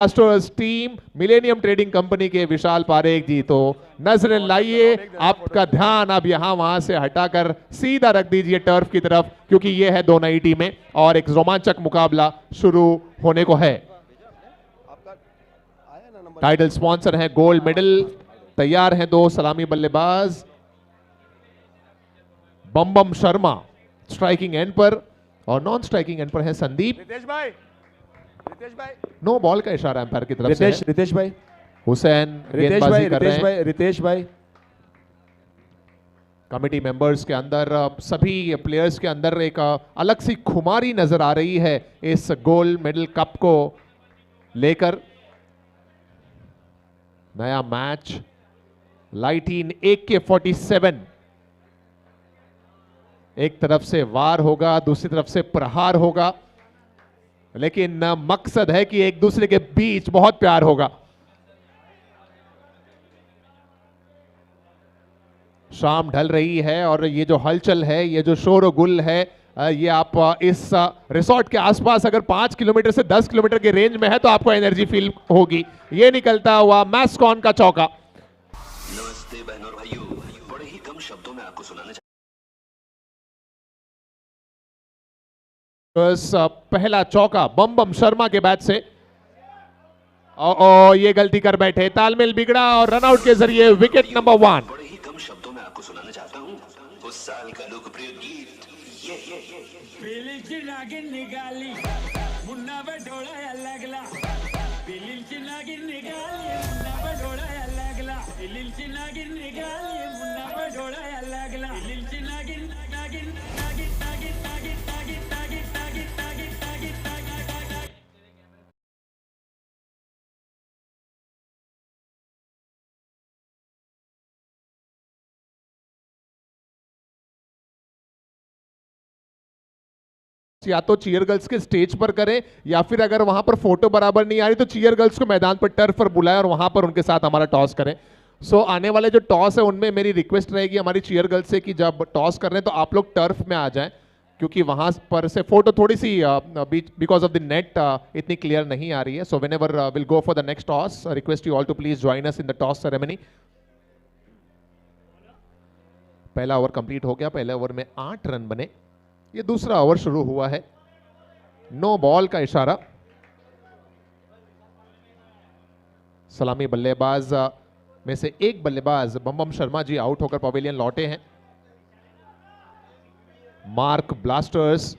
Blasters team millennium trading company के विशाल पारेख जी, तो नजरें लाइए, आपका ध्यान अब यहां वहां से हटाकर सीधा रख दीजिए टर्फ की तरफ, क्योंकि ये है दो नई टीमें और एक रोमांचक मुकाबला शुरू होने को है। टाइटल स्पॉन्सर है गोल्ड मेडल, तैयार हैं दो सलामी बल्लेबाज, बम बम शर्मा स्ट्राइकिंग एंड पर और नॉन स्ट्राइकिंग एंड पर है संदीप। रितेश भाई नो बॉल का इशारा एम्पायर की तरफ से। रितेश भाई हुसैन गेंदबाजी कर रहे हैं। रितेश भाई कमेटी मेंबर्स के अंदर सभी प्लेयर्स के अंदर एक अलग सी खुमारी नजर आ रही है इस गोल्ड मेडल कप को लेकर। नया मैच लाइटीन AK-47, एक तरफ से वार होगा, दूसरी तरफ से प्रहार होगा, लेकिन मकसद है कि एक दूसरे के बीच बहुत प्यार होगा। शाम ढल रही है और ये जो हलचल है, ये जो शोर और गुल है, ये आप इस रिसोर्ट के आसपास अगर 5 किलोमीटर से 10 किलोमीटर के रेंज में है तो आपको एनर्जी फील होगी। ये निकलता हुआ मैस्कॉन का चौका। नमस्ते बहनों और भाइयों, बड़े ही कम शब्दों में आपको सुनाना पहला चौका बम बम शर्मा के बैट से। ये गलती कर बैठे, तालमेल बिगड़ा और रनआउट के जरिए विकेट नंबर 1। बड़े ही कम शब्दों में आपको सुनाना चाहता हूँ उस साल का लोकप्रिय गीत ये बिलीची नागिन निकाली मुन्ना पे ढोळा लागला, बिलीची नागिन निकाली मुन्ना पे ढोळा लागला, बिलीची नागिन निकाली मुन्ना पे ढोळा लागला, बिलीची नागिन नागिन नागिन नागिन नागिन नागिन नागिन नागिन नागिन नागिन नागिन। या तो चीयर गर्ल्स के स्टेज पर करें, या फिर अगर वहां पर फोटो बराबर नहीं आ रही तो चीयर गर्ल्स को मैदान पर टर्फ पर बुलाएं और वहां पर उनके साथ हमारा टॉस करें। सो आने वाले जो टॉस है उनमें मेरी रिक्वेस्ट रहेगी हमारी चीयर गर्ल्स से कि जब टॉस कर रहे हैं तो आप लोग टर्फ में आ जाएं, क्योंकि वहां पर से फोटो थोड़ी सी बिकॉज ऑफ द नेट इतनी क्लियर नहीं आ रही है। So whenever will go for the next toss, request you all to please join us in the toss ceremony. पहला ओवर कंप्लीट हो गया, पहले ओवर में 8 रन बने। ये दूसरा ओवर शुरू हुआ है, नो बॉल का इशारा। सलामी बल्लेबाज में से एक बल्लेबाज बम बम शर्मा जी आउट होकर पवेलियन लौटे हैं। मार्क ब्लास्टर्स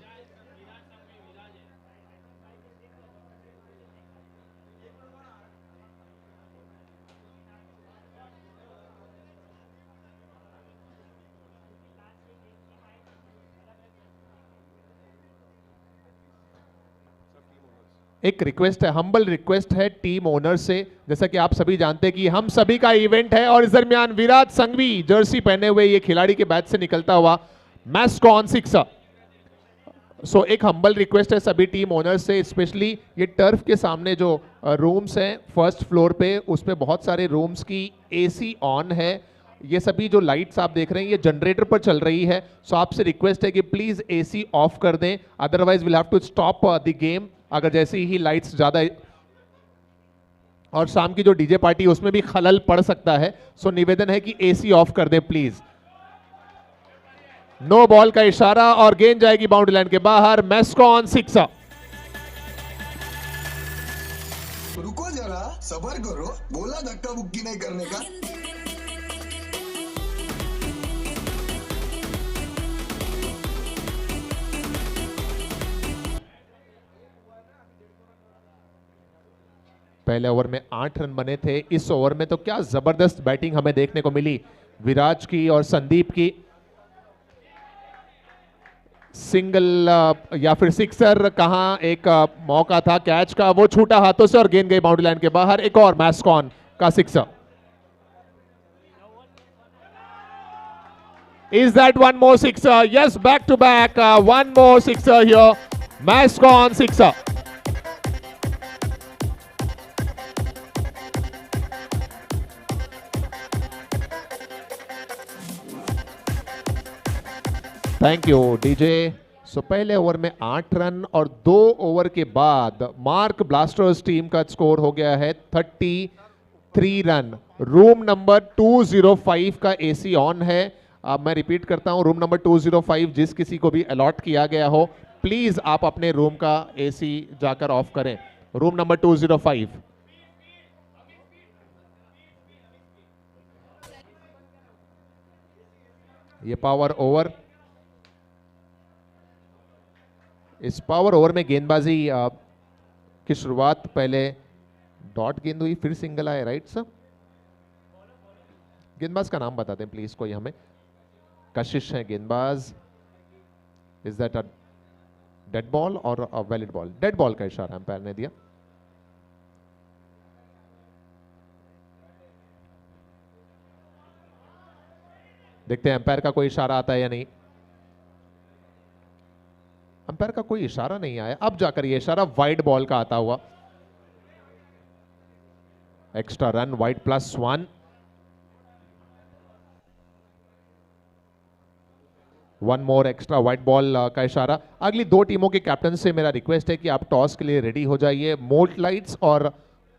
एक रिक्वेस्ट है, हम्बल रिक्वेस्ट है टीम ओनर से, जैसा कि आप सभी जानते हैं कि हम सभी का इवेंट है और इस दरमियान विराट संघवी जर्सी पहने हुए ये खिलाड़ी के बैट से निकलता हुआ मैस्कॉन 6। सो एक हम्बल रिक्वेस्ट है सभी टीम ओनर से, स्पेशली ये टर्फ के सामने जो रूम्स हैं फर्स्ट फ्लोर पे, उसमें बहुत सारे रूम्स की AC ऑन है। ये सभी जो लाइट्स आप देख रहे हैं ये जनरेटर पर चल रही है। सो आपसे रिक्वेस्ट है कि प्लीज AC ऑफ कर दें, otherwise will have to stop the game अगर जैसे ही लाइट्स ज्यादा, और शाम की जो डीजे पार्टी उसमें भी खलल पड़ सकता है। सो निवेदन है कि AC ऑफ कर दें प्लीज। नो बॉल का इशारा और गेंद जाएगी बाउंड्री लाइन के बाहर। मैस्कॉन 6। रुको जरा, सबर करो, बोला धक्का मुक्की नहीं करने का। पहले ओवर में 8 रन बने थे। इस ओवर में तो क्या जबरदस्त बैटिंग हमें देखने को मिली विराज की और संदीप की। सिंगल या फिर सिक्सर, कहां एक मौका था कैच का, वो छूटा हाथों से और गेंद गई बाउंड्री लाइन के बाहर। एक और मैस्कॉन का 6। Is that one more 6? Yes, back to back, one more 6 here, मैस्कॉन 6। Thank you DJ. सो पहले ओवर में 8 रन और 2 ओवर के बाद मार्क ब्लास्टर्स टीम का स्कोर हो गया है 33 रन। रूम नंबर 205 का एसी ऑन है। अब मैं रिपीट करता हूं, रूम नंबर 205 जिस किसी को भी अलॉट किया गया हो, प्लीज आप अपने रूम का एसी जाकर ऑफ करें। Room number 205। ये पावर ओवर, इस पावर ओवर में गेंदबाजी की शुरुआत पहले डॉट गेंद हुई, फिर सिंगल आए, राइट सर? गेंदबाज का नाम बता दें प्लीज कोई हमें। कशिश है गेंदबाज। Is that a dead ball और a valid ball? Dead ball का इशारा अंपायर ने दिया। देखते हैं अंपायर का कोई इशारा आता है या नहीं। अंपायर का कोई इशारा नहीं आया। अब जाकर ये इशारा वाइड बॉल का आता हुआ। Extra run, wide +1। 1 more extra wide ball का इशारा। अगली 2 टीमों के कैप्टन से मेरा रिक्वेस्ट है कि आप टॉस के लिए रेडी हो जाइए। मोल्ट लाइट्स और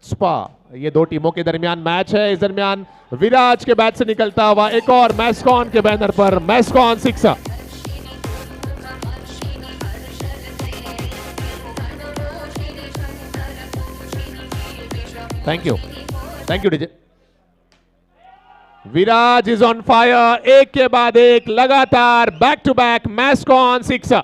स्पा, ये 2 टीमों के दरमियान मैच है। इस दरमियान विराज के बैट से निकलता हुआ एक और मैस्कॉन के बैनर पर मैस्कॉन 6। Thank you DJ. Viraj is on fire, एक के बाद एक लगातार बैक टू बैक मैस्कॉन 6।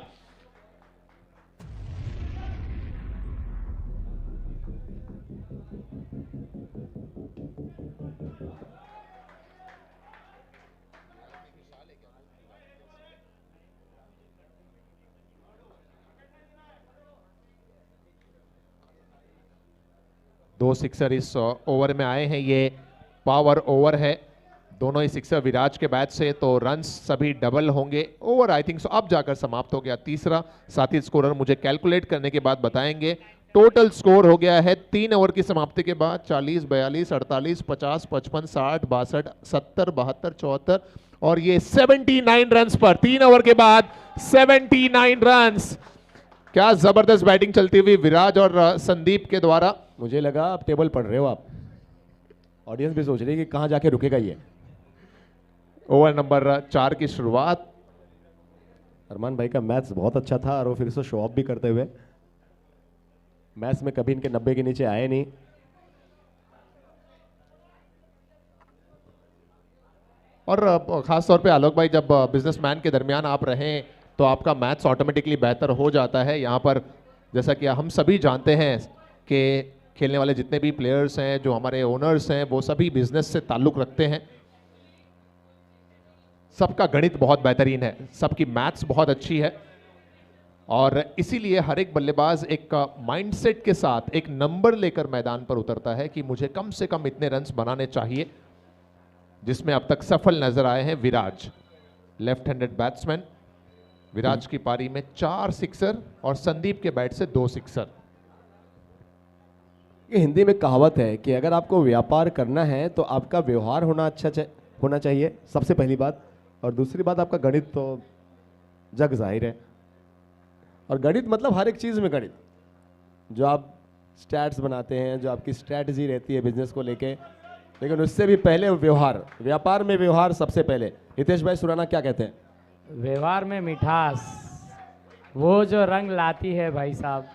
दो सिक्सर इस ओवर में आए हैं। ये पावर ओवर है, दोनों ही सिक्सर विराज के बैट से, तो रन्स सभी डबल होंगे। ओवर आई थिंक सो अब जाकर समाप्त हो गया तीसरा। साथी स्कोरर मुझे कैलकुलेट करने के बाद बताएंगे। टोटल स्कोर हो गया है 3 ओवर की समाप्ति के बाद 40, 42, 48, 50, 55, 60, 62, 70, 72, 74 और ये 79 रन्स पर 3 ओवर के बाद 79 रन्स। क्या जबरदस्त बैटिंग चलती हुई विराज और संदीप के द्वारा। मुझे लगा आप टेबल पढ़ रहे हो। आप ऑडियंस भी सोच रही है कि कहां जाके रुकेगा ये। ओवर नंबर 4 की शुरुआत। अरमान भाई का मैच बहुत अच्छा था और वो फिर से शो ऑफ भी करते हुए। मैच में कभी इनके 90 के नीचे आए नहीं। और खास तौर पे आलोक भाई, जब बिजनेसमैन के दरमियान आप रहें तो आपका मैथ्स ऑटोमेटिकली बेहतर हो जाता है। यहाँ पर जैसा कि हम सभी जानते हैं कि खेलने वाले जितने भी प्लेयर्स हैं, जो हमारे ओनर्स हैं, वो सभी बिजनेस से ताल्लुक रखते हैं। सबका गणित बहुत बेहतरीन है, सबकी मैथ्स बहुत अच्छी है और इसीलिए हर एक बल्लेबाज एक माइंडसेट के साथ एक नंबर लेकर मैदान पर उतरता है कि मुझे कम से कम इतने रन्स बनाने चाहिए, जिसमें अब तक सफल नजर आए हैं विराज, लेफ्ट हैंडेड बैट्समैन। विराज की पारी में 4 सिक्सर और संदीप के बैट से 2 सिक्सर। ये हिंदी में कहावत है कि अगर आपको व्यापार करना है तो आपका व्यवहार होना होना चाहिए, सबसे पहली बात। और दूसरी बात, आपका गणित तो जग जाहिर है। और गणित मतलब हर एक चीज़ में गणित, जो आप स्टैट्स बनाते हैं, जो आपकी स्ट्रैटेजी रहती है बिजनेस को लेके, लेकिन उससे भी पहले व्यवहार, व्यापार में व्यवहार सबसे पहले। हितेश भाई सुराना क्या कहते हैं? व्यवहार में मिठास वो जो रंग लाती है भाई साहब,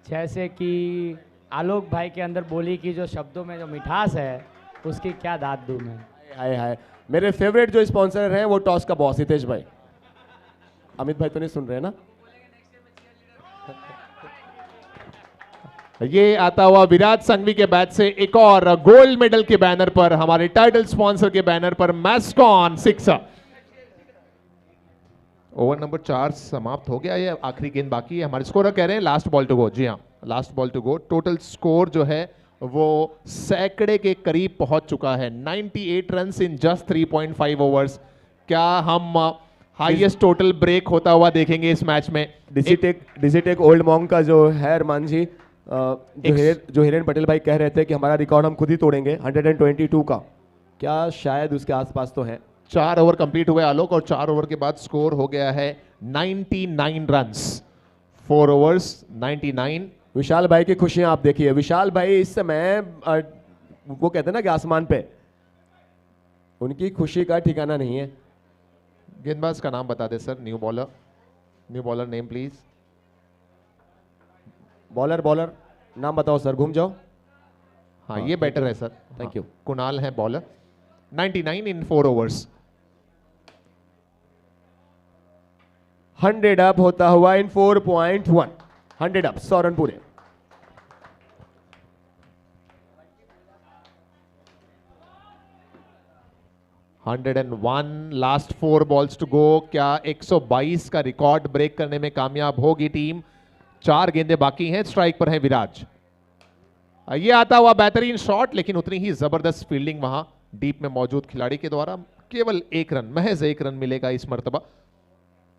जैसे कि आलोक भाई के अंदर बोली कि जो शब्दों में जो मिठास है उसकी क्या दाद दूं मैं। हाय हाय, मेरे फेवरेट जो स्पॉन्सर हैं वो टॉस का बॉस हितेश भाई। अमित भाई तो नहीं सुन रहे ना? ये आता हुआ विराज संघवी के बैट से एक और गोल्ड मेडल के बैनर पर, हमारे टाइटल स्पॉन्सर के बैनर पर मैस्कॉन 6। ओवर नंबर 4 समाप्त हो गया। ये आखिरी गेंद बाकी है। हमारे स्कोरर कह रहे हैं लास्ट बॉल टू गो। जी हाँ, last ball to go. Total score जो है वो सैकड़े के करीब पहुंच चुका है। 98 रन्स इन जस्ट 3.5 ओवर्स। क्या हम हाईएस्ट टोटल ब्रेक होता हुआ देखेंगे इस मैच में? डिजिटेक ओल्ड मॉन्ग का जो है अरमान जी, जो हिरेन पटेल भाई कह रहे थे कि हमारा रिकॉर्ड हम खुद ही तोड़ेंगे 122 का, क्या शायद उसके आसपास तो है। 4 ओवर कंप्लीट हुए आलोक, और 4 ओवर के बाद स्कोर हो गया है 99 रन्स। 4 ओवर्स 99। विशाल भाई की खुशियां आप देखिए। विशाल भाई इस समय वो कहते हैं ना कि आसमान पे, उनकी खुशी का ठिकाना नहीं है। गेंदबाज का नाम बता दे sir, new bowler name please. Bowler नाम बताओ सर, घूम जाओ। हाँ, ये बेटर है सर। Thank you. कुणाल है बॉलर। 99 इन 4 ओवर्स। 100 अप होता हुआ इन 4.1। 100 अप, 100 रन पूरे। Hundred and 1, last 4 balls to go. क्या 122 का रिकॉर्ड ब्रेक करने में कामयाब होगी टीम? 4 गेंदें बाकी हैं, स्ट्राइक पर है विराज। ये आता हुआ बेहतरीन शॉट, लेकिन उतनी ही जबरदस्त फील्डिंग वहां डीप में मौजूद खिलाड़ी के द्वारा। केवल 1 रन, महज 1 रन मिलेगा इस मर्तबा।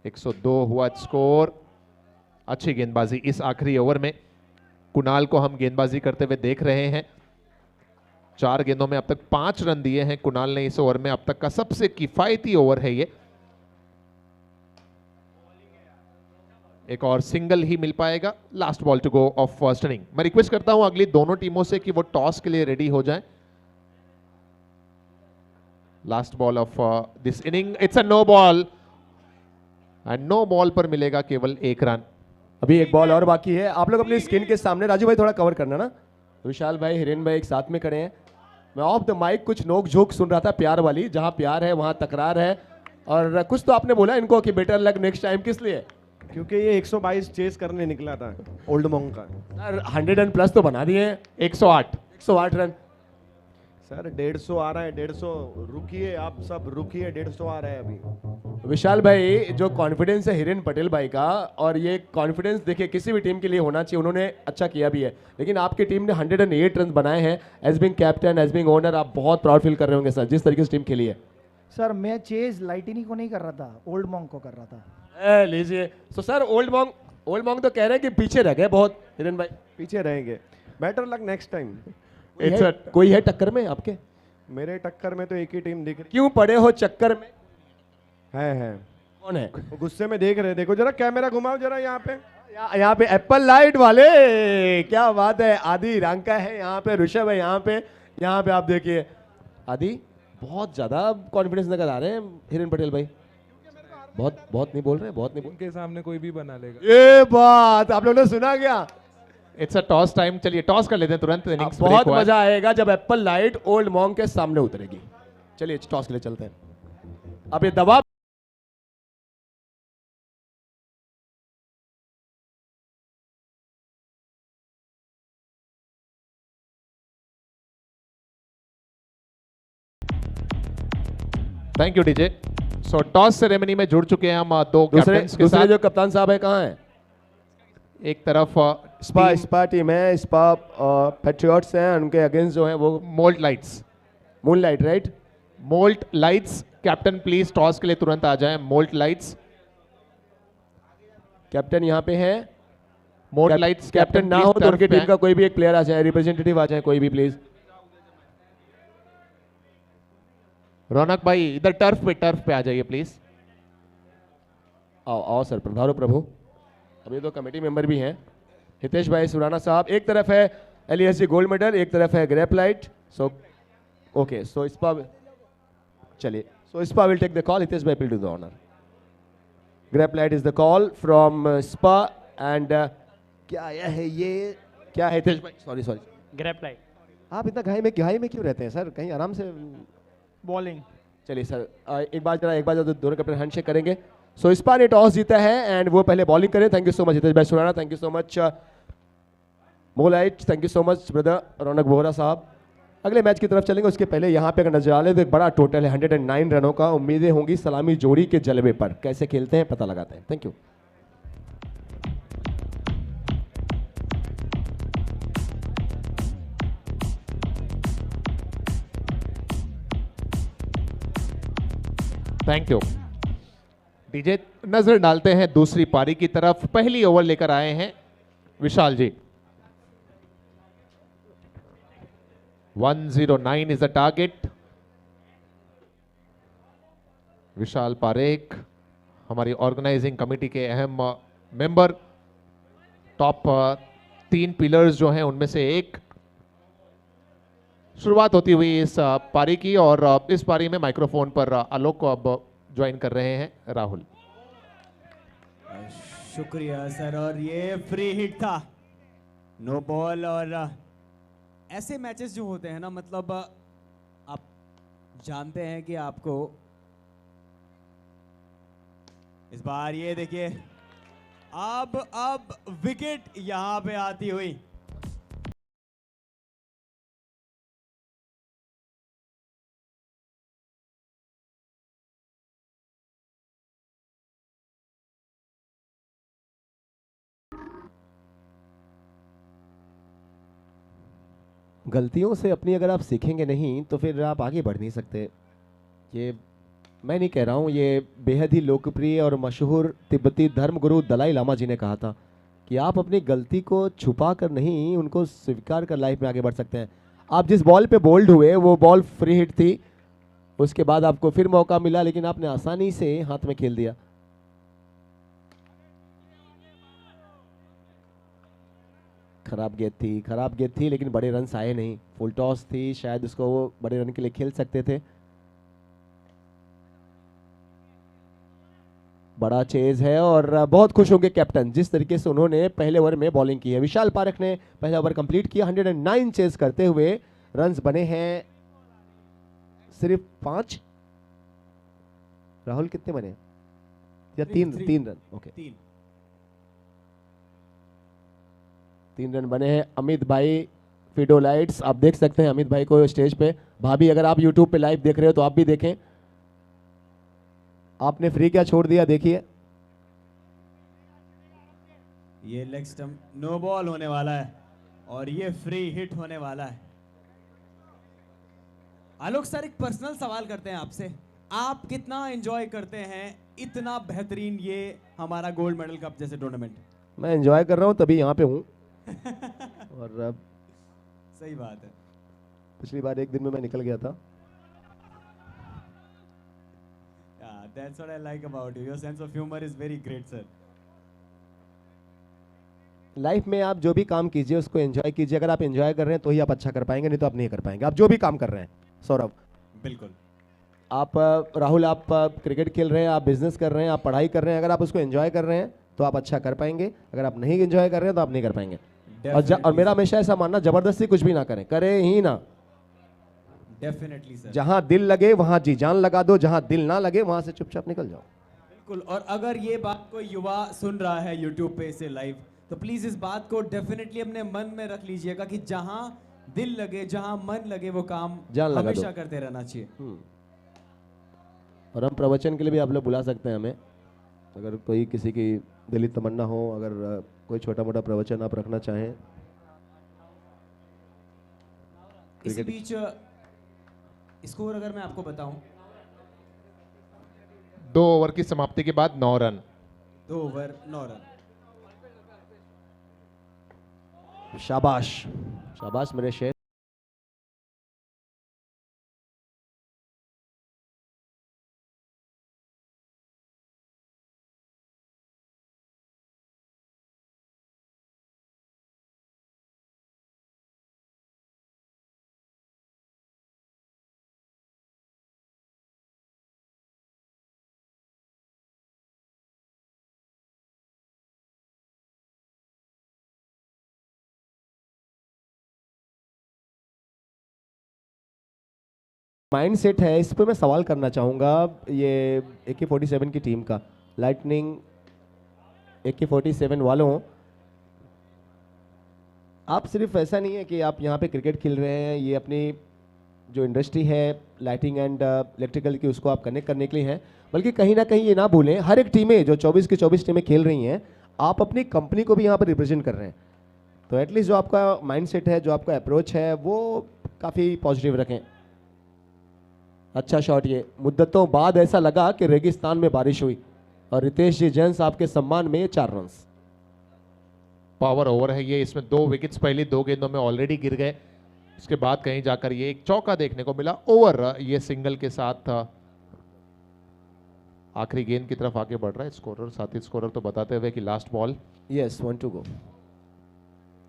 102 हुआ स्कोर। अच्छी गेंदबाजी इस आखिरी ओवर में। कुणाल को हम गेंदबाजी करते हुए देख रहे हैं। 4 गेंदों में अब तक 5 रन दिए हैं कुणाल ने इस ओवर में। अब तक का सबसे किफायती ओवर है ये। एक और सिंगल ही मिल पाएगा। Last ball to go of first inning. मैं रिक्वेस्ट करता हूं अगली दोनों टीमों से कि वो टॉस के लिए रेडी हो जाएं। Last ball of this inning, it's a no ball, and no ball पर मिलेगा केवल 1 रन। अभी एक बॉल और बाकी है। आप लोग अपनी स्क्रीन के सामने, राजू भाई थोड़ा कवर करना ना। विशाल भाई, हिरेन भाई एक साथ में खड़े हैं। मैं ऑफ द माइक कुछ नोक झोंक सुन रहा था प्यार वाली। जहां प्यार है वहां तकरार है। और कुछ तो आपने बोला इनको कि बेटर लक नेक्स्ट टाइम। किस लिए? क्योंकि ये 122 चेस करने निकला था ओल्ड मॉन्ग का। सर 100 रन प्लस तो बना दिए हैं। 108 रन। सर 150 आ रहा है, 150 रुकिए, आप सब रुकिए, 150 आ रहा है अभी। विशाल भाई, जो कॉन्फिडेंस है हिरेन पटेल भाई का, और ये कॉन्फिडेंस देखिए किसी भी टीम के लिए होना चाहिए। उन्होंने अच्छा किया भी है, लेकिन आपकी टीम ने 108 रन बनाए हैं। As being captain, as being owner, आप बहुत प्राउड फील कर रहे होंगे सर, जिस तरीके से टीम खेली है। सर मैं चेज लाइटिनी को नहीं कर रहा था, ओल्ड मॉन्ग को कर रहा था। लीजिए। तो सर ओल्ड मॉन्ग तो कह रहे हैं कि पीछे रह गए बहुत हिरेन भाई। पीछे रहेंगे। Better luck next time. कोई है टक्कर में आपके? मेरे टक्कर में तो एक ही टीम दिख रही क्यों पड़े हो चक्कर में? है। कौन है? वो गुस्से में देख रहे, देखो जरा कैमरा घुमाओ जरा यहाँ पे। यहाँ पे एप्पल लाइट वाले, क्या बात है। आदि रांका है यहाँ पे, ऋषभ है यहाँ पे आप देखिए। आदि बहुत ज्यादा कॉन्फिडेंस नजर आ रहे हैं हिरेन पटेल भाई। बहुत नहीं बोल रहे, बहुत नहीं बोल। उनके सामने कोई भी बना लेगा। ये बात आप लोगों ने सुना क्या? It's a toss time. चलिए टॉस कर लेते हैं तुरंत। इनिंग्स बहुत मजा आएगा जब एप्पल लाइट ओल्ड मॉन्ग के सामने उतरेगी। चलिए टॉस के लिए चलते हैं। अब ये दबाव thank you DJ. So toss ceremony में जुड़ चुके हैं हम दो कैप्टन्स के दूसरे साथ। जो कप्तान साहब है कहाँ हैं? एक तरफ स्पा टीम है, स्पा पैट्रियट्स हैं। उनके अगेंस्ट जो है वो moult lights. Moonlight, right? Moult lights. Captain please toss के लिए तुरंत आ जाएं। Moult lights. कैप्टन यहाँ पे है। मोल्ट लाइट्स कैप्टन ना हो तो उनकी टीम का कोई भी एक प्लेयर आ जाए, रिप्रेजेंटेटिव आ जाए कोई भी प्लीज। रौनक भाई इधर टर्फ पे आ जाइए प्लीज। आओ सर, पधारो प्रभु। अभी तो कमेटी मेंबर भी हैं। हितेश भाई सुराना साहब, एक तरफ है LESG गोल्ड मेडल, एक तरफ है Grape Light. So okay, so Spa, चलिए, so Spa will take the call. Hitesh भाई will do the honour. Grape Light is the call from Spa and क्या है ये? क्या है हितेश भाई? सॉरी ग्रैप लाइट आप इतना घाई में क्यों रहते हैं सर? कहीं आराम से। बॉलिंग। चलिए सर, एक बार जरा दोनों कैप्टन हैंडशेक करेंगे। सो स्पा ने टॉस जीता है एंड वो पहले बॉलिंग करें। Thank you so much Hitesh भाई Surana, thank you so much मोलाइट, thank you so much brother Raunak Bohra साहब। अगले मैच की तरफ चलेंगे, उसके पहले यहाँ पे अगर नजर आ ले तो एक बड़ा टोटल है 109 रनों का। उम्मीदें होंगी सलामी जोड़ी के जलवे पर। कैसे खेलते हैं पता लगाते हैं। Thank you. Thank you DJ. नजर डालते हैं दूसरी पारी की तरफ। पहली ओवर लेकर आए हैं विशाल जी। 109 इज द टारगेट। विशाल पारेख हमारी ऑर्गेनाइजिंग कमेटी के अहम मेंबर, टॉप 3 पिलर्स जो हैं उनमें से एक। शुरुआत होती हुई इस पारी की, और इस पारी में माइक्रोफोन पर आलोक को अब ज्वाइन कर रहे हैं राहुल। शुक्रिया सर। और ये फ्री हिट था, नो बॉल। और ऐसे मैचेस जो होते हैं ना, मतलब आप जानते हैं कि आपको इस बार ये देखिए अब विकेट यहां पे आती हुई। गलतियों से अपनी अगर आप सीखेंगे नहीं तो फिर आप आगे बढ़ नहीं सकते। ये मैं नहीं कह रहा हूँ, ये बेहद ही लोकप्रिय और मशहूर तिब्बती धर्मगुरु दलाई लामा जी ने कहा था कि आप अपनी गलती को छुपा कर नहीं, उनको स्वीकार कर लाइफ में आगे बढ़ सकते हैं। आप जिस बॉल पे बोल्ड हुए वो बॉल फ्री हिट थी, उसके बाद आपको फिर मौका मिला, लेकिन आपने आसानी से हाथ में खेल दिया। खराब गेंद थी लेकिन बड़े रन्स आए नहीं। फुल टॉस थी, शायद उसको वो बड़े रन के लिए खेल सकते थे। बड़ा चेज है और बहुत खुश होंगे कैप्टन जिस तरीके से उन्होंने पहले ओवर में बॉलिंग की है। विशाल पारेख ने पहला ओवर कंप्लीट किया, 109 चेज करते हुए रन्स बने हैं सिर्फ 5। राहुल कितने बने या 3 रन? ओके, 3 रन बने हैं। अमित भाई फिडोलाइट्स, आप देख सकते हैं अमित भाई को स्टेज पे। भाभी अगर आप यूट्यूब पे लाइव देख रहे हो तो आप भी देखें। आपने फ्री क्या छोड़ दिया, देखिए। ये लेग स्टंप नो बॉल होने वाला है और ये फ्री हिट होने वाला है। आलोक सर, एक पर्सनल सवाल करते हैं आपसे, आप कितना एंजॉय करते हैं इतना बेहतरीन ये हमारा गोल्ड मेडल कप जैसे टूर्नामेंट? मैं एंजॉय कर रहा हूं तभी यहाँ पे हूँ। और अब सही बात है। पिछली बार एक दिन में मैं निकल गया था। That's what I like about you. Your sense of humor is very great, sir. Life में आप जो भी काम कीजिए उसको एंजॉय कीजिए। अगर आप एंजॉय कर रहे हैं तो ही आप अच्छा कर पाएंगे, नहीं तो आप नहीं कर पाएंगे। आप जो भी काम कर रहे हैं सौरभ, बिल्कुल। आप राहुल, आप क्रिकेट खेल रहे हैं, आप बिजनेस कर रहे हैं, आप पढ़ाई कर रहे हैं, अगर आप उसको एंजॉय कर रहे हैं तो आप अच्छा कर पाएंगे। अगर आप नहीं एंजॉय कर रहे हैं तो आप नहीं कर पाएंगे। और मेरा हमेशा ऐसा मानना, जबरदस्ती कुछ भी ना करें, करे ही ना। Definitely sir. जहां दिल लगे वहां जी जान लगा दो, जहां दिल ना लगे वहां से चुपचाप निकल जाओ। बिल्कुल। और अगर ये बात कोई युवा सुन रहा है यूट्यूब पे इसे लाइव, तो प्लीज इस बात को डेफिनेटली अपने मन में रख लीजिएगा कि जहां दिल लगे, जहां मन लगे, वो काम हमेशा करते रहना चाहिए। और हम प्रवचन के लिए भी आप लोग बुला सकते हैं हमें, अगर कोई किसी की दिली तमन्ना हो, अगर कोई छोटा मोटा प्रवचन आप रखना चाहें। इसी बीच स्कोर अगर मैं आपको बताऊं, 2 ओवर की समाप्ति के बाद 9 रन। 2 over 9 run. शाबाश शाबाश मेरे शेर। माइंड सेट है, इस पर मैं सवाल करना चाहूँगा। ये AK-47 की टीम का, लाइटनिंग AK-47 वालों, आप सिर्फ ऐसा नहीं है कि आप यहाँ पे क्रिकेट खेल रहे हैं, ये अपनी जो इंडस्ट्री है लाइटिंग एंड इलेक्ट्रिकल की उसको आप कनेक्ट करने के लिए हैं, बल्कि कहीं ना कहीं ये ना भूलें हर एक टीमें जो 24 की 24 टीमें खेल रही हैं, आप अपनी कंपनी को भी यहाँ पर रिप्रेजेंट कर रहे हैं। तो एटलीस्ट जो आपका माइंड सेट है, जो आपका अप्रोच है, वो काफ़ी पॉजिटिव रखें। अच्छा शॉट, ये मुद्दतों बाद ऐसा लगा कि रेगिस्तान में बारिश हुई। और रितेश जी जैन साहब के सम्मान में 4 रन। पावर ओवर है ये, इसमें 2 विकेट्स पहली 2 गेंदों में ऑलरेडी गिर गए। उसके बाद कहीं जाकर ये एक चौका देखने को मिला। ओवर ये सिंगल के साथ आखिरी गेंद की तरफ आगे बढ़ रहा है स्कोरर, साथी स्कोरर तो बताते हुए कि last ball. Yes 1 to go।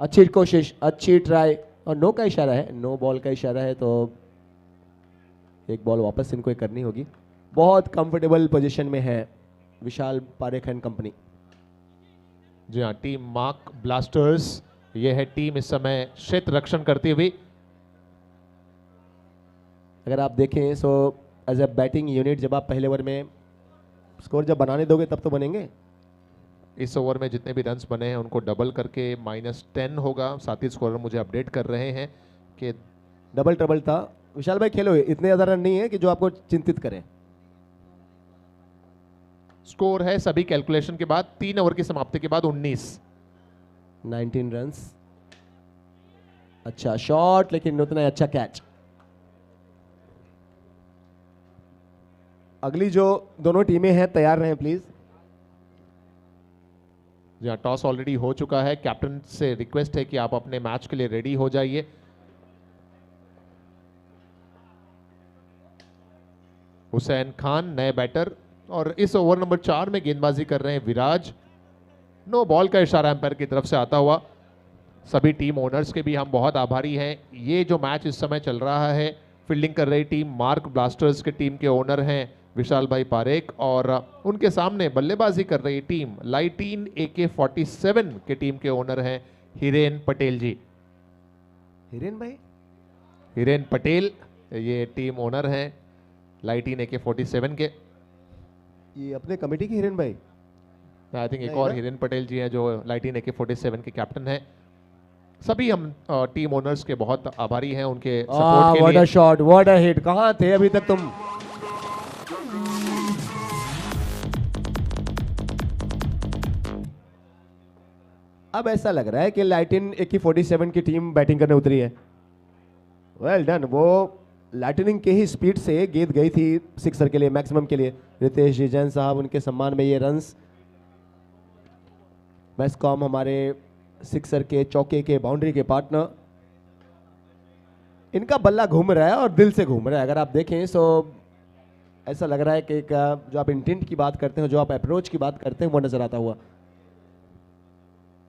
अच्छी कोशिश, अच्छी ट्राई, और नो का इशारा है, नो बॉल का इशारा है, तो एक बॉल वापस इनको करनी होगी। बहुत कंफर्टेबल पोजीशन में है विशाल पारेख एंड कंपनी। जी हाँ, टीम मार्क ब्लास्टर्स ये है टीम इस समय क्षेत्र रक्षण करती हुई। अगर आप देखें so as a batting unit जब आप पहले ओवर में स्कोर जब बनाने दोगे तब तो बनेंगे। इस ओवर में जितने भी रन्स बने हैं उनको डबल करके -10 होगा। साथी स्कोरर मुझे अपडेट कर रहे हैं कि डबल ट्रबल था। विशाल भाई खेलो, इतने ज़्यादा रन नहीं है कि जो आपको चिंतित करें। स्कोर है सभी कैलकुलेशन के बाद 3 ओवर की समाप्ति के बाद 19 रन्स। अच्छा शॉट, लेकिन उतना ही अच्छा कैच। अगली जो दोनों टीमें हैं तैयार रहें प्लीज। जी हाँ, टॉस ऑलरेडी हो चुका है। कैप्टन से रिक्वेस्ट है कि आप अपने मैच के लिए रेडी हो जाइए। हुसैन खान नए बैटर और इस ओवर नंबर 4 में गेंदबाजी कर रहे हैं विराज। नो बॉल का इशारा एम्पायर की तरफ से आता हुआ। सभी टीम ओनर्स के भी हम बहुत आभारी हैं। ये जो मैच इस समय चल रहा है, फील्डिंग कर रही टीम मार्क ब्लास्टर्स के टीम के ओनर हैं विशाल भाई पारेख, और उनके सामने बल्लेबाजी कर रही टीम लाइटीन AK-47 के टीम के ओनर हैं हिरेन पटेल जी। हिरेन भाई, हिरेन पटेल ये टीम ओनर हैं लाइटीन AK-47 के। ये अपने कमेटी के हिरेन भाई? आई थिंक एक और हिरेन पटेल जी हैं जो लाइटीन AK-47 के कैप्टन हैं। सभी हम टीम ओनर्स के बहुत आभारी हैं उनके सपोर्ट के व्हाट लिए। A shot, what a hit. कहां थे अभी तक तुम? अब ऐसा लग रहा है कि लाइटिन AK-47 की टीम बैटिंग करने उतरी है। Well done. वो लाइटनिंग के ही स्पीड से गेंद गई थी सिक्सर के लिए, मैक्सिमम के लिए। रितेश जी जैन साहब उनके सम्मान में ये रन्स। मैस्कॉम हमारे सिक्सर के, चौके के, बाउंड्री के पार्टनर। इनका बल्ला घूम रहा है और दिल से घूम रहा है। अगर आप देखें तो ऐसा लग रहा है कि जो आप इंटेंट की बात करते हैं, जो आप अप्रोच की बात करते हैं, वो नजर आता हुआ।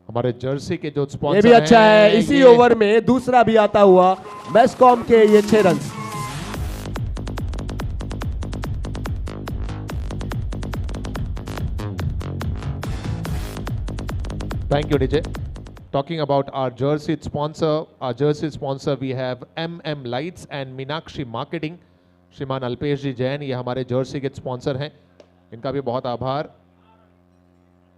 हमारे जर्सी के जो स्पॉन्सर ये भी अच्छा है। इसी ओवर में दूसरा भी आता हुआ मैस्कॉम के ये 6 run. Thank you, DJ. Talking about our jersey sponsor, we have MM Lights and Meenakshi Marketing. श्रीमान अल्पेश जी जैन ये हमारे जर्सी के स्पॉन्सर हैं, इनका भी बहुत आभार।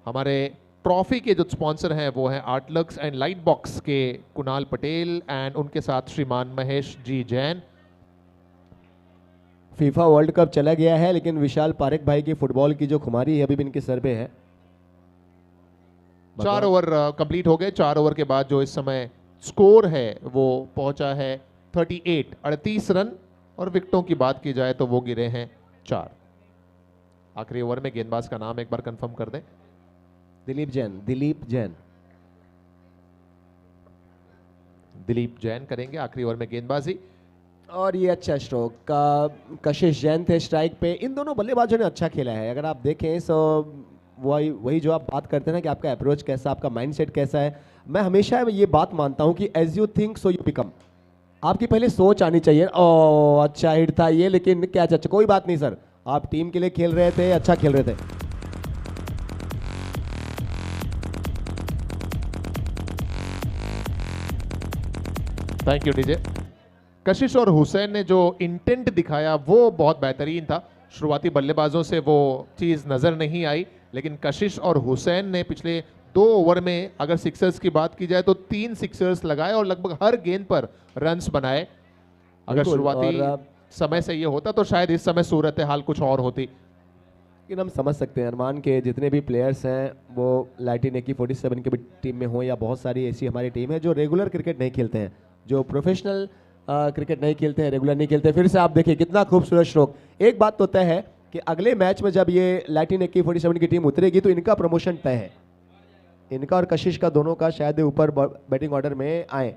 हमारे ट्रॉफी के जो स्पॉन्सर हैं वो हैं आर्टलक्स एंड लाइट बॉक्स के कुणाल पटेल एंड उनके साथ श्रीमान Mahesh ji Jain. FIFA world cup चला गया है, लेकिन विशाल पारेख भाई की फुटबॉल की जो खुमारी है अभी भी इनके सर पे है। 4 ओवर कंप्लीट हो गए। 4 ओवर के बाद जो इस समय स्कोर है वो पहुंचा है 38 रन, और विकेटों की बात की जाए तो वो गिरे हैं 4। आखिरी ओवर में गेंदबाज का नाम एक बार कंफर्म कर दें। दिलीप जैन करेंगे आखिरी ओवर में गेंदबाजी। और ये अच्छा स्ट्रोक का कशिश जैन थे स्ट्राइक पे। इन दोनों बल्लेबाजों ने अच्छा खेला है। अगर आप देखें तो वही जो आप बात करते हैं ना कि आपका अप्रोच कैसा, आपका माइंडसेट कैसा है। मैं हमेशा ये बात मानता हूं कि as you think so you become. आपकी पहले सोच आनी चाहिए। ओ अच्छा हिट था ये, लेकिन क्या अच्छा, कोई बात नहीं सर, आप टीम के लिए खेल रहे थे, अच्छा खेल रहे थे। Thank you DJ. कशिश और हुसैन ने जो इंटेंट दिखाया वो बहुत बेहतरीन था। शुरुआती बल्लेबाजों से वो चीज़ नज़र नहीं आई, लेकिन कशिश और हुसैन ने पिछले 2 ओवर में अगर सिक्सर्स की बात की जाए तो 3 सिक्सर्स लगाए और लगभग हर गेंद पर रन्स बनाए। अगर शुरुआती समय से ये होता तो शायद इस समय सूरत हाल कुछ और होती। लेकिन हम समझ सकते हैं अरमान के जितने भी प्लेयर्स हैं वो लाइटिन AK-47 की भी टीम में हो, या बहुत सारी ऐसी हमारी टीम है जो रेगुलर क्रिकेट नहीं खेलते हैं, जो प्रोफेशनल क्रिकेट नहीं खेलते हैं, रेगुलर नहीं खेलते। फिर से आप देखिए कितना खूबसूरत स्ट्रोक। एक बात तो तय है कि अगले मैच में जब ये लाइटिन AK-47 की टीम उतरेगी तो इनका प्रमोशन तय है। इनका और कशिश का दोनों का शायद ऊपर बैटिंग ऑर्डर में आए।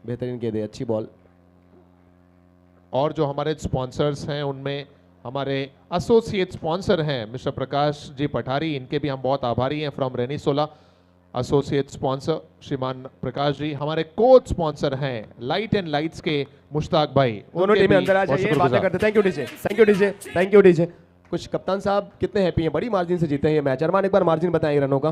बेहतरीन गेंद है, अच्छी बॉल। और जो हमारे स्पॉन्सर्स हैं उनमें हमारे एसोसिएट स्पॉन्सर हैं मिस्टर प्रकाश जी पठारी, इनके भी हम बहुत आभारी हैं। फ्रॉम रेनीसोला एसोसिएट स्पॉन्सर श्रीमान प्रकाश जी। हमारे कोच स्पॉन्सर हैं लाइट एंड लाइट्स के मुश्ताक भाई, दोनों उनके टीमें भी अंदर आ बहुत जाइए, शुक्रगुजार। बातें करते। Thank you DJ, thank you DJ, thank you DJ. कुछ कप्तान साहब कितने हैप्पी हैं, बड़ी मार्जिन से जीते हैं ये मैच। अरमान एक बार मार्जिन बताएं रनों का।